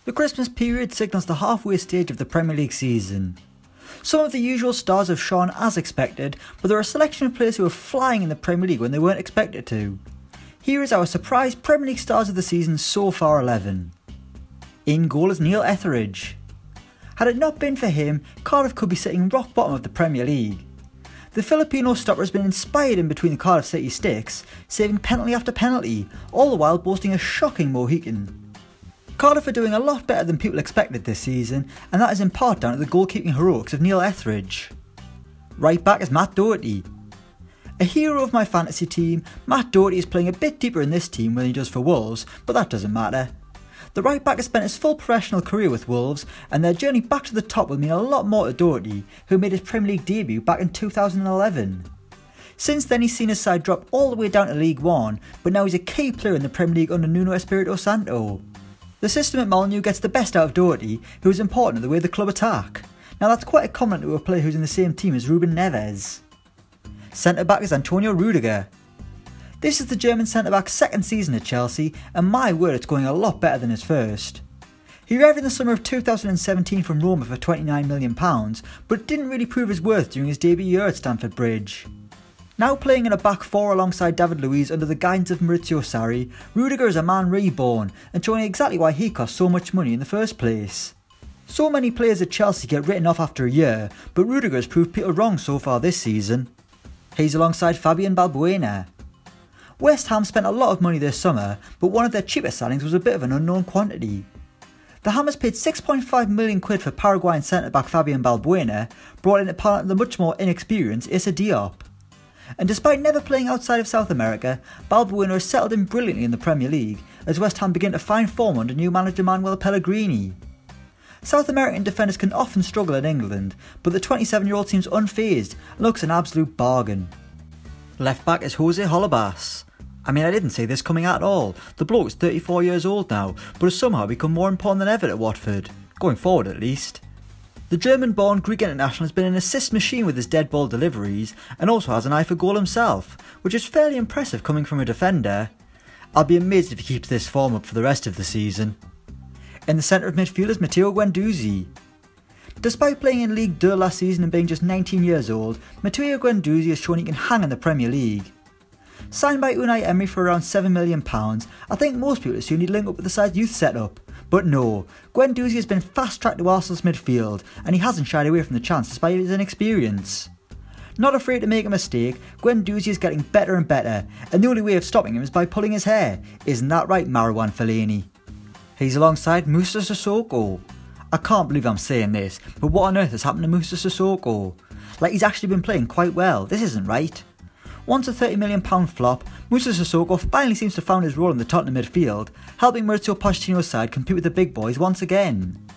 The Christmas period signals the halfway stage of the Premier League season. Some of the usual stars have shone as expected, but there are a selection of players who are flying in the Premier League when they weren't expected to. Here is our surprise Premier League stars of the season so far 11. In goal is Neil Etheridge. Had it not been for him, Cardiff could be sitting rock bottom of the Premier League. The Filipino stopper has been inspired in between the Cardiff City sticks, saving penalty after penalty, all the while boasting a shocking Mohican. Cardiff are doing a lot better than people expected this season, and that is in part down to the goalkeeping heroics of Neil Etheridge. Right back is Matt Doherty. A hero of my fantasy team, Matt Doherty is playing a bit deeper in this team than he does for Wolves, but that doesn't matter. The right back has spent his full professional career with Wolves, and their journey back to the top will mean a lot more to Doherty, who made his Premier League debut back in 2011. Since then he's seen his side drop all the way down to League One, but now he's a key player in the Premier League under Nuno Espirito Santo. The system at Molineux gets the best out of Doherty, who is important to the way the club attack. Now that's quite a compliment to a player who's in the same team as Ruben Neves. Centre back is Antonio Rudiger. This is the German centre back's second season at Chelsea, and my word, it's going a lot better than his first. He arrived in the summer of 2017 from Roma for £29 million, but didn't really prove his worth during his debut year at Stamford Bridge. Now playing in a back four alongside David Luiz under the guidance of Maurizio Sarri, Rudiger is a man reborn and showing exactly why he cost so much money in the first place. So many players at Chelsea get written off after a year, but Rudiger has proved people wrong so far this season. He's alongside Fabian Balbuena. West Ham spent a lot of money this summer, but one of their cheapest signings was a bit of an unknown quantity. The Hammers paid £6.5 million for Paraguayan centre-back Fabian Balbuena, brought in a part of the much more inexperienced Issa Diop. And despite never playing outside of South America, Balbuena has settled in brilliantly in the Premier League as West Ham begin to find form under new manager Manuel Pellegrini. South American defenders can often struggle in England, but the 27-year-old seems unfazed and looks an absolute bargain. Left back is Jose Holebas. I mean, I didn't see this coming at all. The bloke is 34 years old now, but has somehow become more important than ever at Watford, going forward at least. The German-born Greek international has been an assist machine with his dead ball deliveries and also has an eye for goal himself, which is fairly impressive coming from a defender. I'll be amazed if he keeps this form up for the rest of the season. In the centre of midfield is Matteo Guendouzi. Despite playing in Ligue 2 last season and being just 19 years old, Matteo Guendouzi has shown he can hang in the Premier League. Signed by Unai Emery for around £7 million, I think most people assumed he'd link up with the side's youth setup. But no, Guendouzi has been fast-tracked to Arsenal's midfield, and he hasn't shied away from the chance despite his inexperience. Not afraid to make a mistake, Guendouzi is getting better and better, and the only way of stopping him is by pulling his hair. Isn't that right, Marouane Fellaini? He's alongside Moussa Sissoko. I can't believe I'm saying this, but what on earth has happened to Moussa Sissoko? Like, he's actually been playing quite well, this isn't right. Once a £30 million flop, Moussa Sissoko finally seems to have found his role in the Tottenham midfield, helping Maurizio Pochettino's side compete with the big boys once again.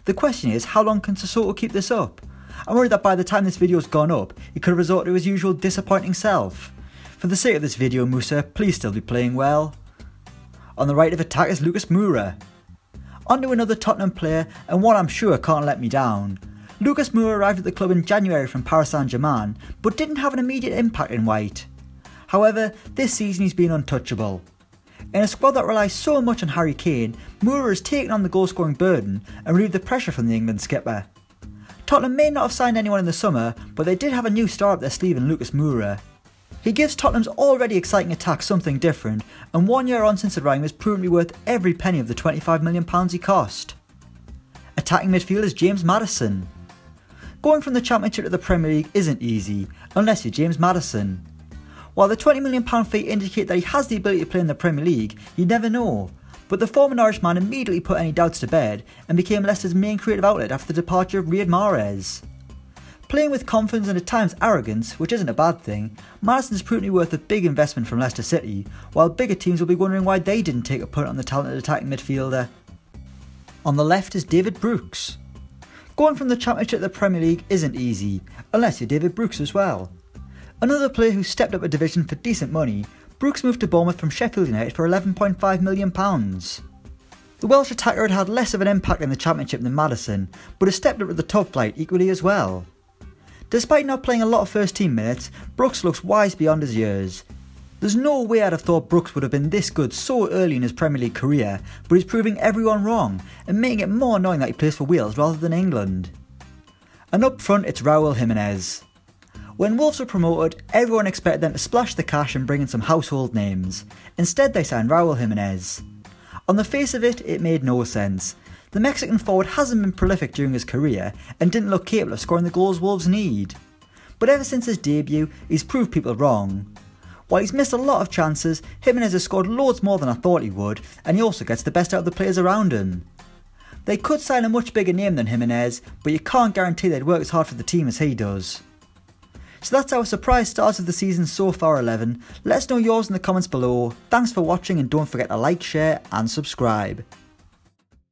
The question is, how long can Sissoko keep this up? I'm worried that by the time this video has gone up, he could have resorted to his usual disappointing self. For the sake of this video, Moussa, please still be playing well. On the right of attack is Lucas Moura. On to another Tottenham player, and one I'm sure can't let me down. Lucas Moura arrived at the club in January from Paris Saint-Germain, but didn't have an immediate impact in white. However, this season he's been untouchable. In a squad that relies so much on Harry Kane, Moura has taken on the goal-scoring burden and relieved the pressure from the England skipper. Tottenham may not have signed anyone in the summer, but they did have a new star up their sleeve in Lucas Moura. He gives Tottenham's already exciting attack something different, and 1 year on since arriving has proven to be worth every penny of the £25 million he cost. Attacking midfield is James Maddison. Going from the Championship to the Premier League isn't easy, unless you're James Maddison. While the £20 million fee indicate that he has the ability to play in the Premier League, you never know, but the former Norwich-man immediately put any doubts to bed and became Leicester's main creative outlet after the departure of Riyad Mahrez. Playing with confidence and at times arrogance, which isn't a bad thing, Maddison has proven to be worth a big investment from Leicester City, while bigger teams will be wondering why they didn't take a punt on the talented attacking midfielder. On the left is David Brooks. Going from the Championship to the Premier League isn't easy, unless you're David Brooks as well. Another player who stepped up a division for decent money, Brooks moved to Bournemouth from Sheffield United for £11.5 million. The Welsh attacker had had less of an impact in the Championship than Maddison, but has stepped up to the top flight equally as well. Despite not playing a lot of first team minutes, Brooks looks wise beyond his years. There's no way I'd have thought Brooks would have been this good so early in his Premier League career, but he's proving everyone wrong and making it more annoying that he plays for Wales rather than England. And up front it's RAUL Jimenez. When Wolves were promoted, everyone expected them to splash the cash and bring in some household names. Instead they signed RAUL Jimenez. On the face of it, it made no sense. The Mexican forward hasn't been prolific during his career and didn't look capable of scoring the goals Wolves need. But ever since his debut, he's proved people wrong. While he's missed a lot of chances, Jimenez has scored loads more than I thought he would, and he also gets the best out of the players around him. They could sign a much bigger name than Jimenez, but you can't guarantee they'd work as hard for the team as he does. So that's our surprise start of the season so far 11. Let us know yours in the comments below. Thanks for watching and don't forget to like, share and subscribe.